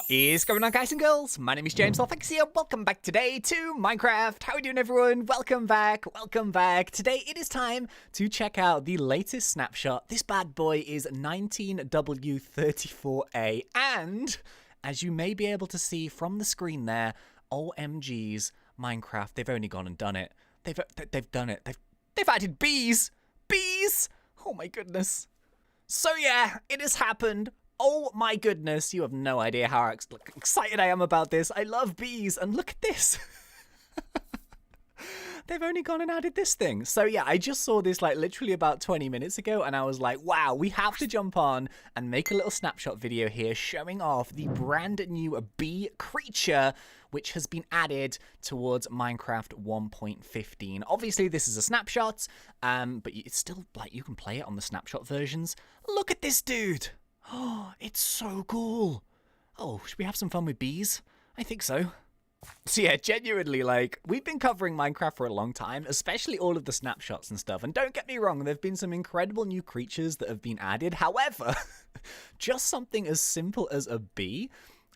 What is going on, guys and girls? My name is James Thanks here. Welcome back today to Minecraft. How are we doing, everyone? Welcome back. Welcome back. Today it is time to check out the latest snapshot. This bad boy is 19W34A, and as you may be able to see from the screen there, OMG's Minecraft. They've only gone and done it. They've done it. They've added bees. Bees. Oh my goodness. So yeah, it has happened. Oh my goodness, you have no idea how excited I am about this. I love bees, and look at this. They've only gone and added this thing. So yeah, I just saw this like literally about 20 minutes ago, and I was like, wow, we have to jump on and make a little snapshot video here showing off the brand new bee creature which has been added towards Minecraft 1.15. Obviously, this is a snapshot, but it's still like you can play it on the snapshot versions. Look at this dude. Oh, it's so cool. Oh, should we have some fun with bees? I think so. So yeah, genuinely, like, we've been covering Minecraft for a long time, especially all of the snapshots and stuff. And don't get me wrong, there have been some incredible new creatures that have been added. However, just something as simple as a bee,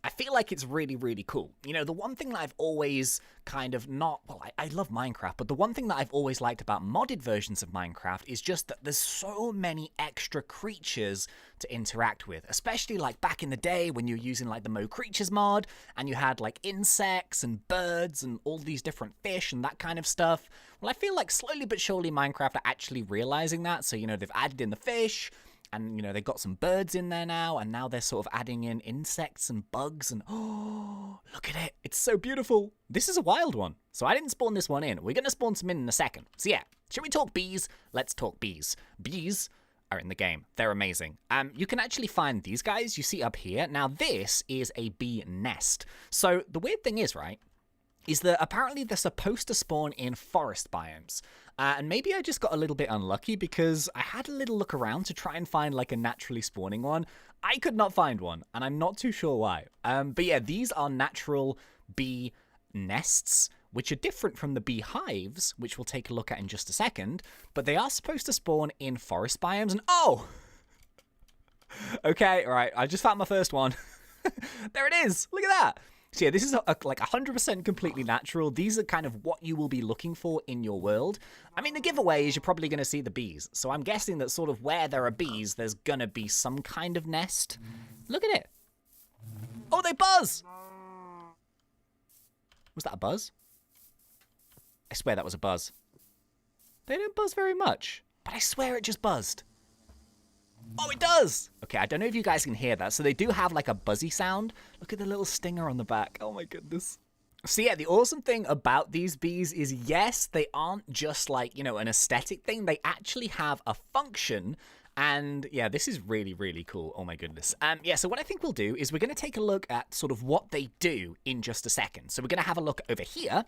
I feel like it's really, really cool. You know, the one thing that I've always kind of not... Well, I love Minecraft, but the one thing that I've always liked about modded versions of Minecraft is just that there's so many extra creatures to interact with. Especially, like, back in the day when you were using, like, the Mo Creatures mod, and you had, like, insects and birds and all these different fish and that kind of stuff. Well, I feel like slowly but surely Minecraft are actually realizing that. So, you know, they've added in the fish... And, you know, they've got some birds in there now, and now they're sort of adding in insects and bugs, and oh, look at it. It's so beautiful. This is a wild one. So I didn't spawn this one in. We're going to spawn some in a second. So yeah, should we talk bees? Let's talk bees. Bees are in the game. They're amazing. You can actually find these guys you see up here. Now, this is a bee nest. So the weird thing is, right, is that apparently they're supposed to spawn in forest biomes. And maybe I just got a little bit unlucky because I had a little look around to try and find like a naturally spawning one. I could not find one, and I'm not too sure why. But yeah, these are natural bee nests, which are different from the bee hives, which we'll take a look at in just a second. But they are supposed to spawn in forest biomes, and oh! Okay, all right, I just found my first one. There it is, look at that. So yeah, this is like 100% completely natural. These are kind of what you will be looking for in your world. I mean, the giveaway is you're probably going to see the bees. So I'm guessing that sort of where there are bees, there's going to be some kind of nest. Look at it. Oh, they buzz. Was that a buzz? I swear that was a buzz. They don't buzz very much, but I swear it just buzzed. Oh, it does! Okay, I don't know if you guys can hear that. So they do have like a buzzy sound. Look at the little stinger on the back. Oh my goodness. So yeah, the awesome thing about these bees is, yes, they aren't just like, you know, an aesthetic thing. They actually have a function. And yeah, this is really, really cool. Oh my goodness. Yeah, so what I think we'll do is we're going to take a look at sort of what they do in just a second. So we're going to have a look over here.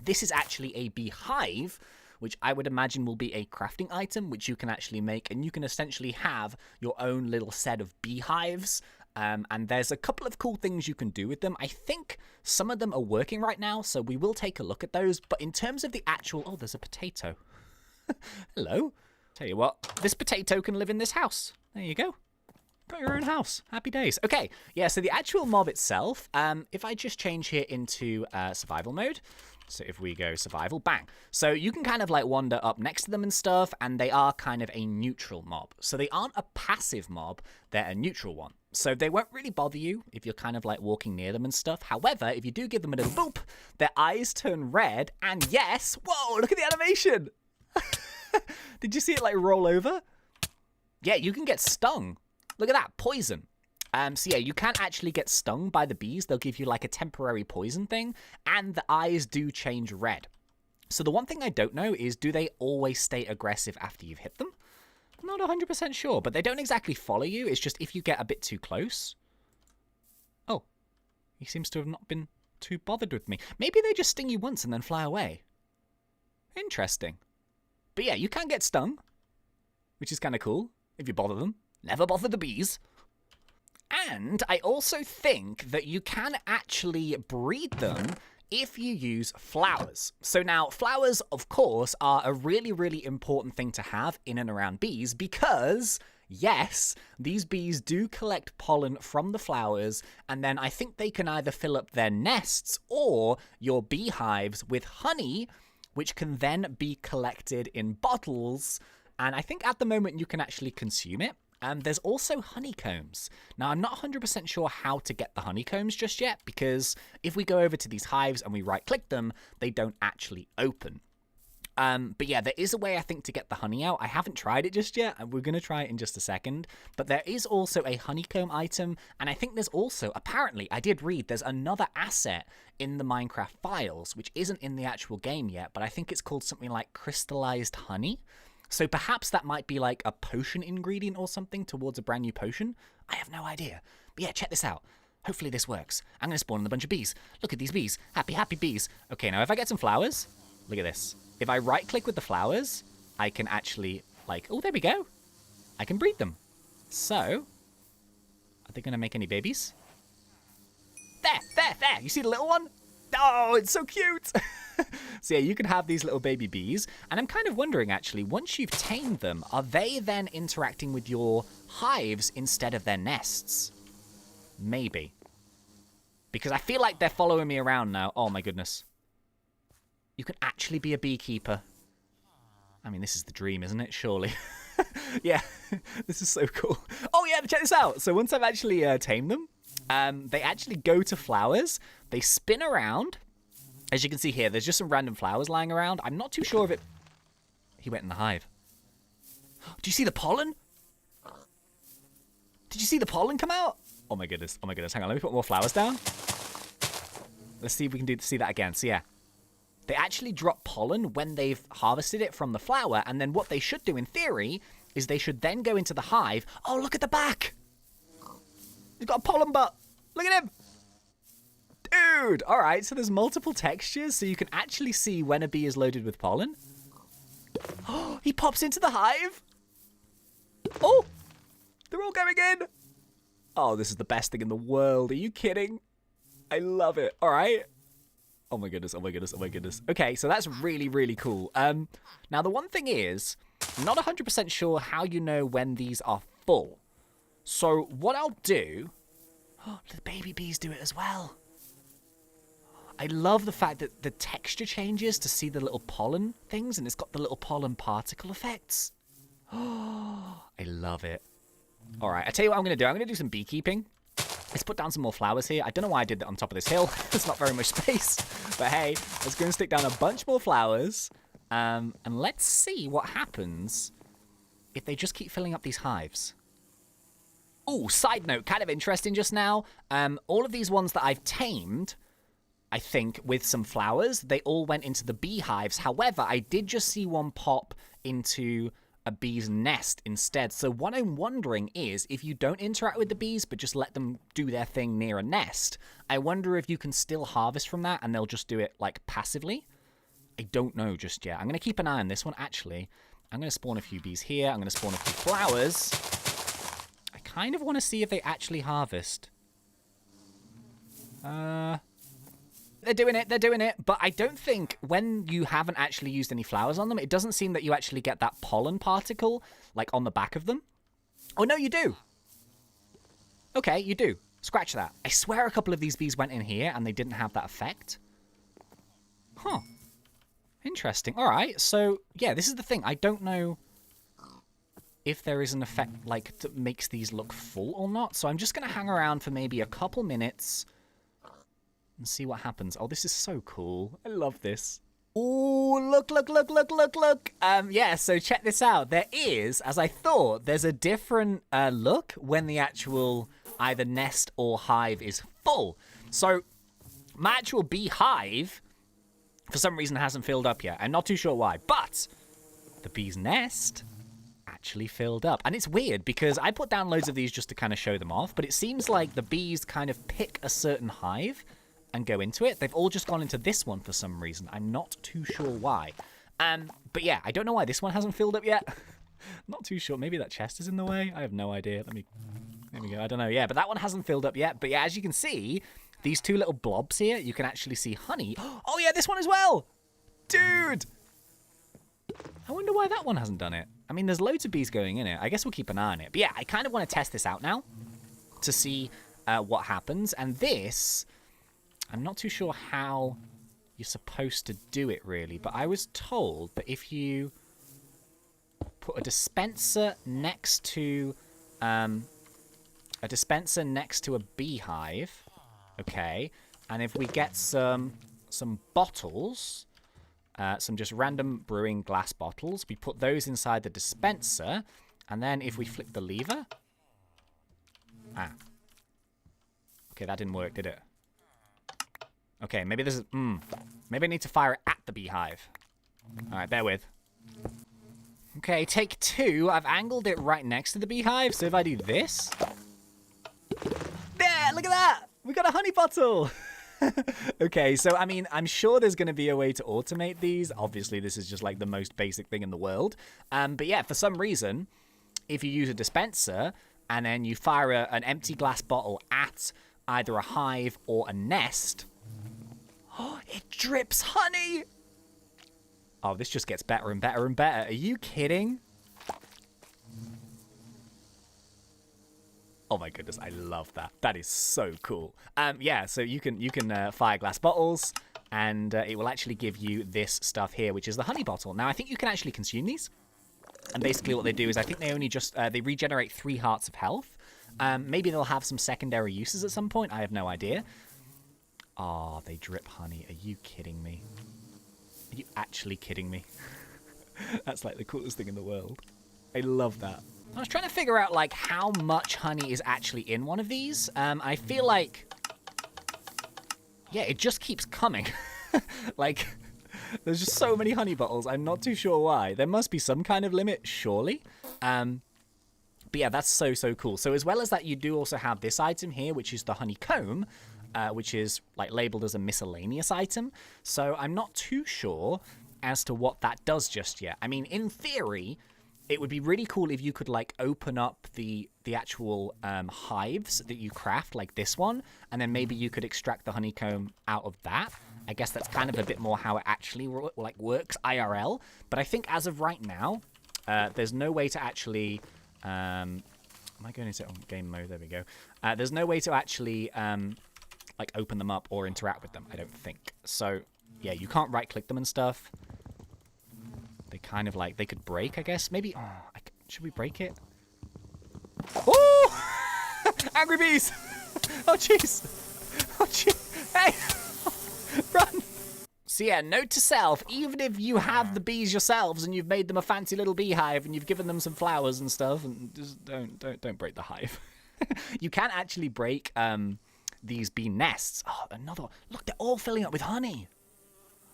This is actually a beehive, which I would imagine will be a crafting item, which you can actually make, and you can essentially have your own little set of beehives. And there's a couple of cool things you can do with them. I think some of them are working right now, so we will take a look at those. But in terms of the actual... Oh, there's a potato. Hello. Tell you what, this potato can live in this house. There you go. Got your own house. Happy days. Okay, yeah, so the actual mob itself, if I just change here into survival mode... So if we go survival, bang. So you can kind of like wander up next to them and stuff, and they are kind of a neutral mob. So they aren't a passive mob, they're a neutral one. So they won't really bother you if you're kind of like walking near them and stuff. However, if you do give them a little boop, their eyes turn red, and yes, whoa, look at the animation. Did you see it like roll over? Yeah, you can get stung. Look at that, poison. So yeah, you can actually get stung by the bees. They'll give you like a temporary poison thing, and the eyes do change red. So the one thing I don't know is, do they always stay aggressive after you've hit them? I'm not 100% sure, but they don't exactly follow you. It's just if you get a bit too close. Oh, he seems to have not been too bothered with me. Maybe they just sting you once and then fly away. Interesting. But yeah, you can get stung, which is kind of cool if you bother them. Never bother the bees. And I also think that you can actually breed them if you use flowers. So now, flowers, of course, are a really, really important thing to have in and around bees because yes, these bees do collect pollen from the flowers, and then I think they can either fill up their nests or your beehives with honey, which can then be collected in bottles, and I think at the moment you can actually consume it. There's also honeycombs. Now, I'm not 100% sure how to get the honeycombs just yet, because if we go over to these hives and we right-click them, they don't actually open. But yeah, there is a way, I think, to get the honey out. I haven't tried it just yet, and we're going to try it in just a second. But there is also a honeycomb item, and I think there's also, apparently, I did read, there's another asset in the Minecraft files, which isn't in the actual game yet, but I think it's called something like crystallized honey. So perhaps that might be like a potion ingredient or something towards a brand new potion. I have no idea. But yeah, check this out. Hopefully this works. I'm going to spawn in a bunch of bees. Look at these bees. Happy, happy bees. Okay, now if I get some flowers, look at this. If I right-click with the flowers, I can actually, like, oh, there we go. I can breed them. So, are they going to make any babies? There. You see the little one? Oh, it's so cute. So yeah, you can have these little baby bees. And I'm kind of wondering, actually, once you've tamed them, are they then interacting with your hives instead of their nests? Maybe. Because I feel like they're following me around now. Oh, my goodness. You can actually be a beekeeper. I mean, this is the dream, isn't it? Surely. Yeah, this is so cool. Oh, yeah, check this out. So once I've actually tamed them, they actually go to flowers. They spin around. As you can see here, there's just some random flowers lying around. I'm not too sure if it... He went in the hive. Do you see the pollen? Did you see the pollen come out? Oh my goodness. Oh my goodness. Hang on, let me put more flowers down. Let's see if we can see that again. So yeah, they actually drop pollen when they've harvested it from the flower. And then what they should do in theory is they should then go into the hive. Oh, look at the back. He's got a pollen butt. Look at him. Dude. All right. So there's multiple textures. So you can actually see when a bee is loaded with pollen. Oh, he pops into the hive. Oh, they're all going in. Oh, this is the best thing in the world. Are you kidding? I love it. All right. Oh my goodness. Oh my goodness. Oh my goodness. Okay. So that's really, really cool. Now the one thing is, I'm not 100% sure how you know when these are full. So what I'll do... Oh, the baby bees do it as well. I love the fact that the texture changes to see the little pollen things, and it's got the little pollen particle effects. Oh, I love it. All right, I tell you what I'm going to do. I'm going to do some beekeeping. Let's put down some more flowers here. I don't know why I did that on top of this hill. There's not very much space. But hey, let's go and stick down a bunch more flowers. And let's see what happens if they just keep filling up these hives. Oh, side note, kind of interesting just now. All of these ones that I've tamed, I think, with some flowers, they all went into the beehives. However, I did just see one pop into a bee's nest instead. So what I'm wondering is, if you don't interact with the bees, but just let them do their thing near a nest, I wonder if you can still harvest from that and they'll just do it, like, passively. I don't know just yet. I'm going to keep an eye on this one, actually. I'm going to spawn a few bees here. I'm going to spawn a few flowers. I kind of want to see if they actually harvest. They're doing it, but I don't think when you haven't actually used any flowers on them, it doesn't seem that you actually get that pollen particle, like, on the back of them. Oh, no, you do. Okay, you do. Scratch that. I swear a couple of these bees went in here and they didn't have that effect. Huh. Interesting. All right, so, yeah, this is the thing. I don't know if there is an effect, like, that makes these look full or not, so I'm just going to hang around for maybe a couple minutes and see what happens. Oh, this is so cool. I love this. Ooh, look. Yeah, so check this out. There is, as I thought, there's a different look when the actual either nest or hive is full. So my actual beehive, for some reason, hasn't filled up yet. I'm not too sure why, but the bee's nest actually filled up. And it's weird because I put down loads of these just to kind of show them off, but it seems like the bees kind of pick a certain hive and go into it. They've all just gone into this one for some reason. I'm not too sure why. But yeah, I don't know why this one hasn't filled up yet. Not too sure. Maybe that chest is in the way. I have no idea. There we go. I don't know. Yeah, but that one hasn't filled up yet. But yeah, as you can see, these two little blobs here, you can actually see honey. Oh yeah, this one as well. Dude! I wonder why that one hasn't done it. I mean, there's loads of bees going in it. I guess we'll keep an eye on it. But yeah, I kind of want to test this out now to see what happens. And this, I'm not too sure how you're supposed to do it, really. But I was told that if you put a dispenser next to a beehive, okay, and if we get some bottles, some just random brewing glass bottles, we put those inside the dispenser, and then if we flick the lever, okay, that didn't work, did it? Okay, maybe this is, maybe I need to fire it at the beehive. All right, bear with. Okay, take 2. I've angled it right next to the beehive, so if I do this, there, look at that, we got a honey bottle. Okay, so I mean, I'm sure there's going to be a way to automate these. Obviously, this is just like the most basic thing in the world. But yeah, for some reason, if you use a dispenser and then you fire an empty glass bottle at either a hive or a nest, oh, it drips honey. Oh, this just gets better and better and better. Are you kidding? Oh my goodness, I love that. That is so cool. Yeah, so you can fire glass bottles, and it will actually give you this stuff here, which is the honey bottle. Now, I think you can actually consume these. And basically what they do is I think they only just, they regenerate 3 hearts of health. Maybe they'll have some secondary uses at some point. I have no idea. Oh, they drip honey. Are you kidding me? Are you actually kidding me? That's like the coolest thing in the world. I love that. I was trying to figure out, like, how much honey is actually in one of these. I feel like, yeah, it just keeps coming. Like, there's just so many honey bottles. I'm not too sure why. There must be some kind of limit, surely. But yeah, that's so, so cool. So as well as that, you do also have this item here, which is the Honeycomb, which is, like, labeled as a miscellaneous item. So I'm not too sure as to what that does just yet. I mean, in theory, it would be really cool if you could, like, open up the actual hives that you craft, like this one, and then maybe you could extract the honeycomb out of that. I guess that's kind of a bit more how it actually, like, works IRL. But I think as of right now, there's no way to actually... am I going into game mode? There we go. There's no way to actually, like, open them up or interact with them, I don't think. So, yeah, you can't right-click them and stuff. They kind of, like, they could break, I guess. Maybe, oh, should we break it? Oh! Angry bees! Oh, jeez! Oh, jeez! Hey! Run! So yeah, note to self, even if you have the bees yourselves and you've made them a fancy little beehive and you've given them some flowers and stuff, and just don't break the hive. You can actually break these bee nests. Oh, another one. Look, they're all filling up with honey.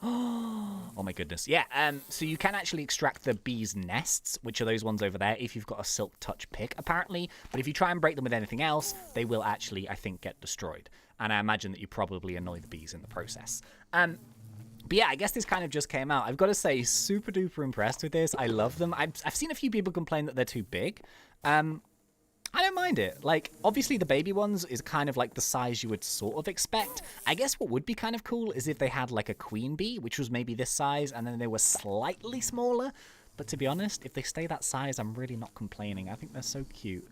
Oh my goodness. Yeah, so you can actually extract the bees' nests, which are those ones over there, if you've got a silk touch pick, apparently. But if you try and break them with anything else, they will actually, I think, get destroyed. And I imagine that you probably annoy the bees in the process. But yeah, I guess this kind of just came out. I've got to say, super duper impressed with this. I love them. I've seen a few people complain that they're too big. I don't mind it. Like, obviously the baby ones is kind of like the size you would sort of expect. I guess what would be kind of cool is if they had like a queen bee, which was maybe this size, and then they were slightly smaller. But to be honest, if they stay that size, I'm really not complaining. I think they're so cute.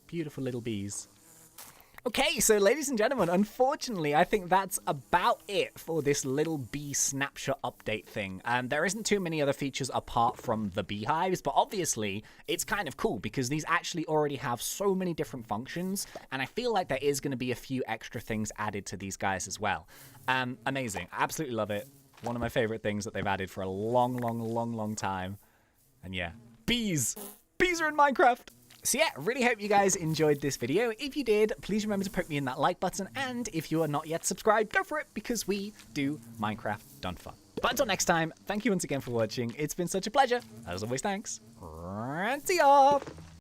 Beautiful little bees. Okay, so ladies and gentlemen, unfortunately, I think that's about it for this little bee snapshot update thing. There isn't too many other features apart from the beehives, but obviously, it's kind of cool because these actually already have so many different functions, and I feel like there is going to be a few extra things added to these guys as well. Amazing. I absolutely love it. One of my favorite things that they've added for a long time. And yeah, bees! Bees are in Minecraft! So yeah, really hope you guys enjoyed this video. If you did, please remember to poke me in that like button, and if you are not yet subscribed, go for it, because we do Minecraft done fun. But until next time, thank you once again for watching. It's been such a pleasure. As always, thanks. And see ya!